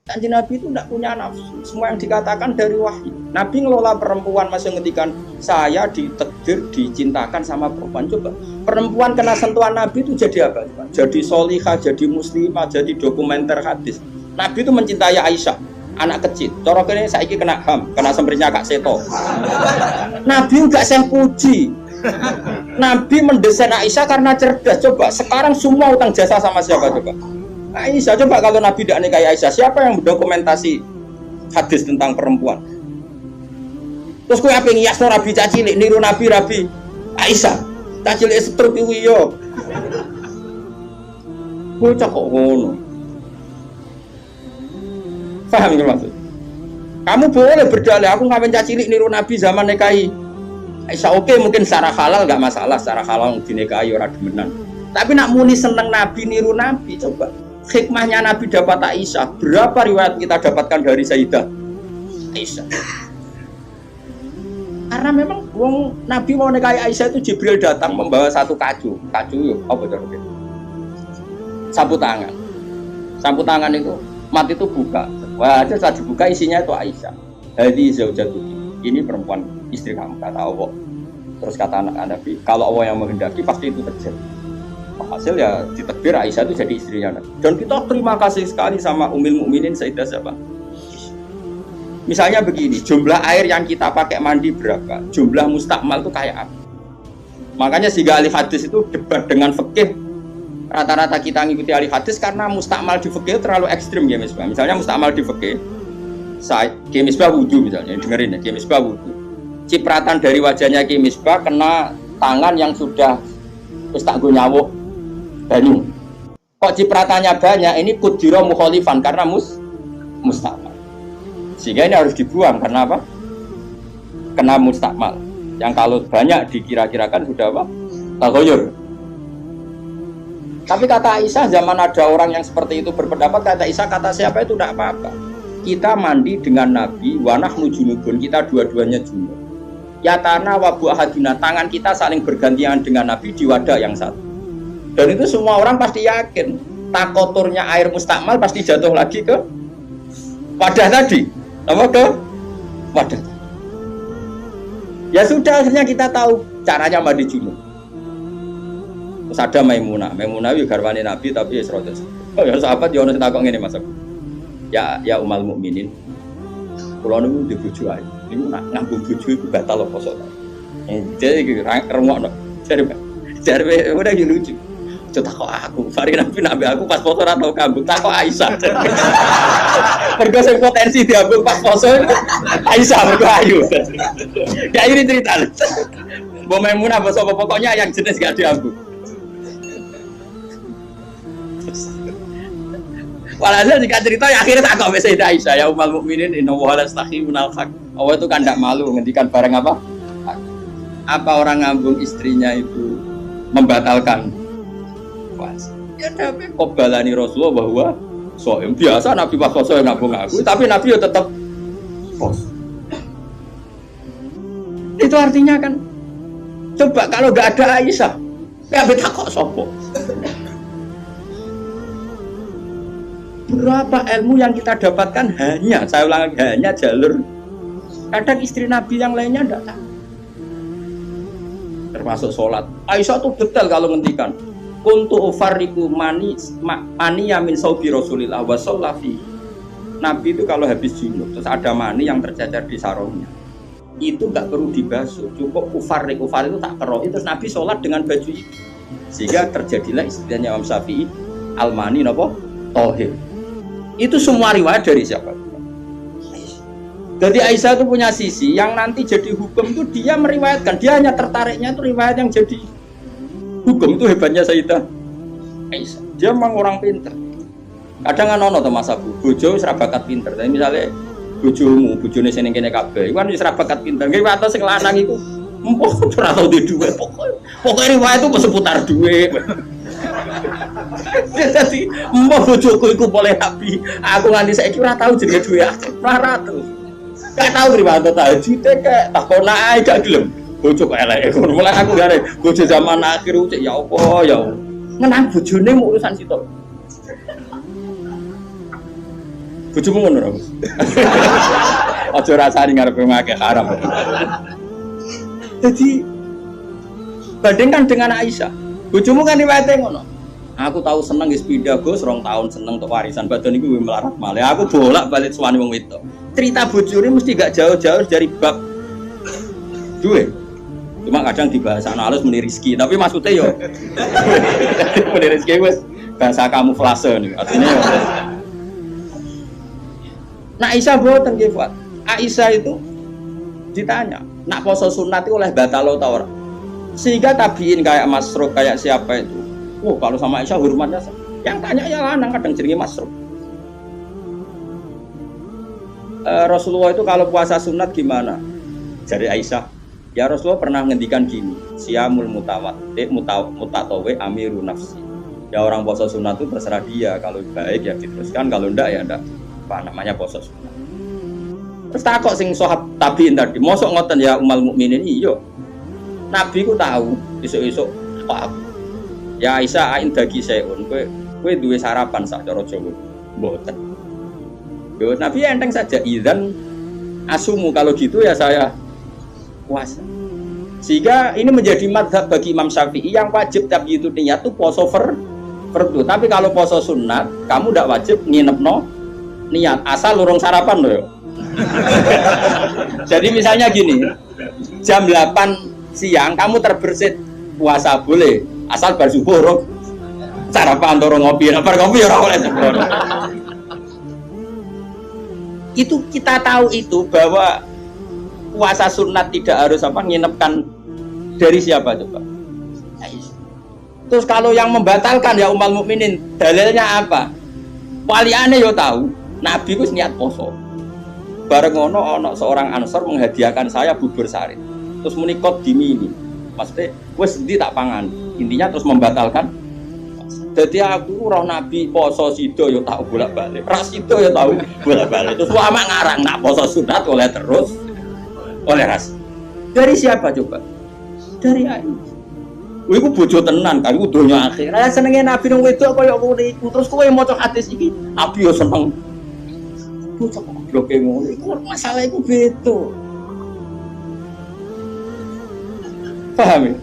Kanjeng Nabi itu tidak punya nafsu. Semua yang dikatakan dari wahyu. Nabi ngelola perempuan masih ngendikan saya ditakdir dicintakan sama perempuan. Coba perempuan kena sentuhan Nabi itu jadi apa? Jadi solihah, jadi muslimah, jadi dokumenter hadis. Nabi itu mencintai Aisyah, anak kecil. Cara kene saiki kena HAM, kena semprinya Kak Seto. Nabi enggak saya puji. Nabi mendesain Aisyah karena cerdas. Coba sekarang semua utang jasa sama siapa coba? Aisyah. Coba kalau Nabi tidak nikahi Aisyah, siapa yang mendokumentasi hadis tentang perempuan? Terus kowe ape ngiyasno Nabi cacilik niru Nabi Rabi Aisyah. Cacilik setruk iki yo. Bocah kok ngono. Paham nggak maksud? Kamu boleh berdalih aku ngawin cacilik niru Nabi zaman nikahi Aisyah. Oke, mungkin secara halal nggak masalah, secara halal dinikahi ora demenan. Tapi nak muni seneng Nabi niru Nabi, coba hikmahnya Nabi dapat Aisyah. Berapa riwayat kita dapatkan dari Sayyidah Aisyah? Karena memang Nabi mau nikahi Aisyah itu Jibril datang membawa satu kacu yuk, apa itu? Sapu tangan. Sapu tangan itu mati itu buka. Wah, ada saat dibuka isinya itu Aisyah. Hadi zaujatuki. Ini perempuan istri kamu kata Allah. Terus kata anak Nabi, kalau Allah yang menghendaki pasti itu terjadi. Hasil ya ditakdir Aisyah itu jadi istrinya Nabi. Dan kita terima kasih sekali sama Ummul Mukminin Sayyidah siapa? Misalnya begini, jumlah air yang kita pakai mandi berapa? Jumlah mustakmal itu kayak apa? Makanya sehingga ahli hadis itu debat dengan fikih. Rata-rata kita ngikuti ahli hadis karena mustakmal di fikih terlalu ekstrim ya Misbah. Misalnya mustakmal di fikih, Ki Misbah wudu misalnya, dengerin ya, Ki Misbah wudu. Cipratan dari wajahnya Ki Misbah kena tangan yang sudah wis tak go nyawuk banyu. Kok cipratannya banyak? Ini kudiro mukhalifan karena mustakmal. Sehingga ini harus dibuang karena apa? Kena mustakmal. Yang kalau banyak dikira-kirakan sudah apa? Tagoyur. Tapi kata Aisyah, zaman ada orang yang seperti itu berpendapat, kata Aisyah, kata siapa itu tidak apa-apa. Kita mandi dengan Nabi, wanah junubun, kita dua-duanya junub. Ya tanah wabu ahadina, tangan kita saling bergantian dengan Nabi di wadah yang satu. Dan itu semua orang pasti yakin, takoturnya air mustakmal pasti jatuh lagi ke wadah tadi. Apa ke wadah? Ya sudah, akhirnya kita tahu caranya mandi junub. Terus ada Maimunah itu garwane Nabi tapi ya seroda. Oh ya sahabat ya ono takok ngene Mas. Ya Ummul Mukminin. Kula niku di bojo ae. Niku nak ngambung bojo iku batal apa poso. Jadi iki rengokno. Jare udah lucu. Coba takok aku, Fari Nabi aku pas poso ora tau kambung, takok Aisyah. Mergo sing potensi diambung pas poso Aisyah mergo ayu. Ya ini cerita. Mbok Maimunah apa sapa pokoknya yang jenis gak diambung. Walhasil jika cerita ya akhirnya tak kok Sayyidah Aisyah ya Ummul Mukminin inna wa la yastahi minal haq. Allah itu kan tidak malu ngendikan barang apa? Apa orang ngambung istrinya itu membatalkan puasa? Ya tapi kok balani Rasulullah bahwa soem biasa Nabi pas poso yang ngambung aku, tapi Nabi ya tetap poso. Itu artinya kan coba kalau enggak ada Aisyah, ya beta kok sopo? Berapa ilmu yang kita dapatkan hanya, saya ulang lagi, hanya jalur. Kadang istri Nabi yang lainnya tidak tahu. Termasuk sholat. Aisyah tuh detail kalau ngendikan. Kuntu ufarriku mani yamin saubi Rasulillah wa shollafi. Nabi itu kalau habis junub terus ada mani yang tercecer di sarungnya, itu nggak perlu dibasuh, cukup ufar itu tak perlu. Terus Nabi sholat dengan baju itu, sehingga terjadilah istilahnya Imam Syafi'i al-mani nopo tohir. Itu semua riwayat dari siapa? Jadi Aisyah itu punya sisi yang nanti jadi hukum itu dia meriwayatkan, dia hanya tertariknya itu riwayat yang jadi hukum. Itu hebatnya Sayyidah Aisyah. Dia memang orang pinter. Kadang kan ono to Mas Abu, bojo wis ra bakat pinter. Tapi misale bojone sing kene kabeh, iku kan wis ra bakat pinter. Nggih wae sing lanang iku empuk ora tau di dhuwit pokoke riwayat itu seputar dhuwit. Jadi mbok bojoku iku boleh rapi. Aku nganti saiki ora tau jenenge dhuwit ora tau. Gak tau riwayat tahajud kek takon ae gak gelem. Bojo kok elek ngono. Mulai aku gare bojo zaman akhir cek ya apa ya. Ngenang bojone mu urusan sitok. Bojomu ngono ora, Gus? Aja rasani ngarepe ngake haram. Jadi bandingkan dengan Aisyah. Bojomu kan riwayate ngono. Aku tahu seneng wis pindah Gus 2 tahun seneng untuk warisan badan iku melarat malih. Aku bolak-balik suwani wong wedok. Cerita bojone mesti gak jauh-jauh dari bab duwe. Cuma kadang dibahas anak halus meni rezeki, tapi maksudnya yo meni rezeki wis bahasa kamuflase nih. Artinya yo. Nah Aisyah boten nggih, Pak. Aisyah itu ditanya, nak poso sunat itu oleh batalo ta ora? Sehingga tabiin kayak Masruq kayak siapa itu. Kalau sama Aisyah hormatnya yang tanya ya lanang kadang jenenge Masruq. Rasulullah itu kalau puasa sunat gimana? Dari Aisyah, ya Rasulullah pernah ngendikan gini, siyamul mutatawi amiru nafsi. Ya orang puasa sunat itu terserah dia, kalau baik ya diteruskan, kalau enggak ya enggak. Apa namanya puasa sunat. Terus takok sing sahabat tabiin tadi, mosok ngoten ya umal mukminin iya. Nabi ku tahu esuk-esuk apa. Ya Aisyah ain dagi sayun, kowe duwe sarapan sak cara Jawa. Mboten. Yo Nabi enteng saja idzan asumu kalau gitu ya saya puasa. Sehingga ini menjadi madhab bagi Imam Syafi'i yang wajib tapi itu niat itu poso fardu. Tapi kalau poso sunat, kamu tidak wajib nginepno niat asal lurung sarapan loh. Yo. Jadi misalnya gini, jam 8 siang kamu terbersit puasa boleh, asal bar subuh sarapan atau ngopi, bar ngopi ora oleh sembrono. Itu kita tahu itu bahwa puasa sunat tidak harus nginepkan dari siapa coba? Terus kalau yang membatalkan ya umal mukminin, dalilnya apa? Waliane yo tahu, Nabi ku niat poso. Bareng ono seorang Ansor menghadiahkan saya bubur sari. Terus menikot dimini. Maksudnya wis endi tak pangan. Intinya terus membatalkan. Jadi aku roh Nabi poso sido yo tak bolak-balik. Ras sido yo tahu bolak-balik. Terus lama ngarang nak poso sunat oleh terus oleh ras. Dari siapa coba? Dari Aisyah. Kowe iku bojo tenan kan iku donya akhir. Lah senenge Nabi nang wedok koyo ngono iku. Terus kowe maca hadis iki, Nabi yo seneng. Bocah goblok ngono iku masalah iku beda. Paham ya?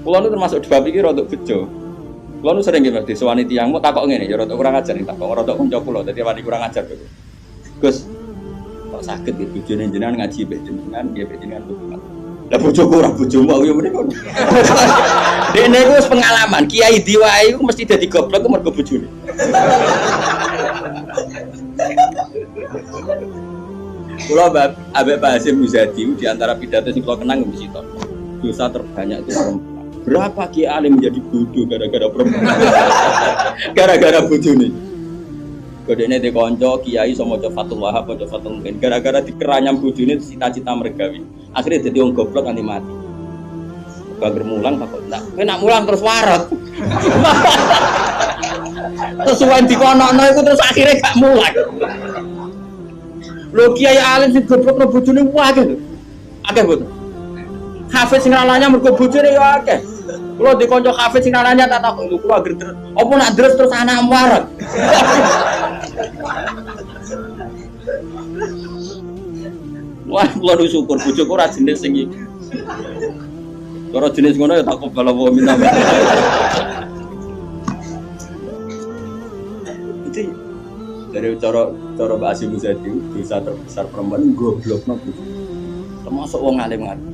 Kulo nu termasuk di bab iki rada bejo. Kulo nu sering nggih disewani tiyang mau takok ngene ya rada kurang ajar nih takok rada kanca kula dadi wani kurang ajar. Gus, kok saged iki bojone jenengan ngaji mbek jenengan nggih mbek jenengan hormat. Lah bojoku ora bojomu aku yo mrene. Dene iku wis pengalaman, kiai diwae iku mesti dadi goblok ku mergo bojone. Kula ambek Pak Hasim Muzadi di antara pidato sing kula kenang mesti to. Dosa terbanyak itu perempuan. Berapa kiai alim menjadi bodoh gara-gara perempuan? Gara-gara bojone. Kodene de kanca kiai iso maca Fathul Wahab, maca Fathul Mungkin. Gara-gara dikeranyam bojone cita-cita mergawi. Akhirnya jadi wong goblok nganti mati. Bager mulang takut ndak. Kowe nak mulang terus warat. Terus suwen dikonokno iku terus akhirnya gak mulang. Lho kiai alim sing goblokno bojone akeh lho. Akeh boten. Hafiz sing ralanya mergo bojone yo akeh. Kula di kanca hafiz sing ralanya tak takok lho kula ager apa nak deres terus anak warat. Wah, kula syukur bojoku ora jenis sing iki. Cara jenis ngono ya tak kobal apa minta. Jadi dari cara Mbak Asim Muzadi dosa terbesar perempuan goblokno bojo. Termasuk wong alim-alim.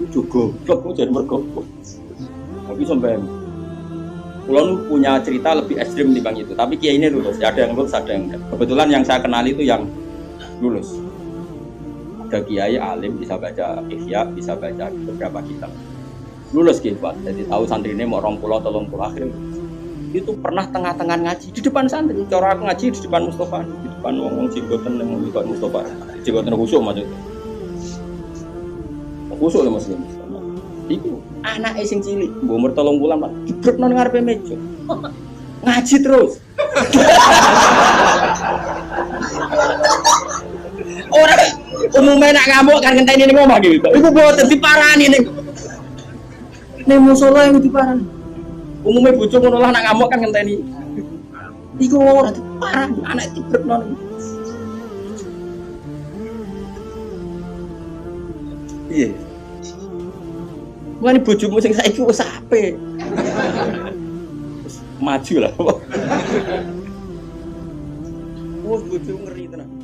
Itu goblok kok jadi mergoblok. Tapi sampai kula punya cerita lebih ekstrim dibanding itu, tapi kiai ini lulus, ada yang lulus, ada yang enggak. Kebetulan yang saya kenal itu yang lulus. Ada kiai alim bisa baca Ihya, bisa baca beberapa kitab. Lulus kibat, jadi tahu santri ini mau 20-30 akhir. Itu pernah tengah-tengah ngaji di depan santri. Cara aku ngaji di depan Mustafa, di depan wong jenggoten yang ngikut Mustafa. Jenggoten khusyuk maksudnya. Khusyuk lho Mas. Iku anake sing cilik, mbok umur 3 bulan Pak, dibrekno ning ngarepe meja. Ngaji terus. Ora umumnya nak ngamuk kan ngenteni ning omah iki. Iku boten diparani ning musala yang diparani. Umumnya bojo ngono lah nak ngamuk kan ngenteni. Iku ora parah anak dibrekno. Iya. Wani bojomu sing saiki wis apik. Maju lah. Wah, bojomu ngeri tenan.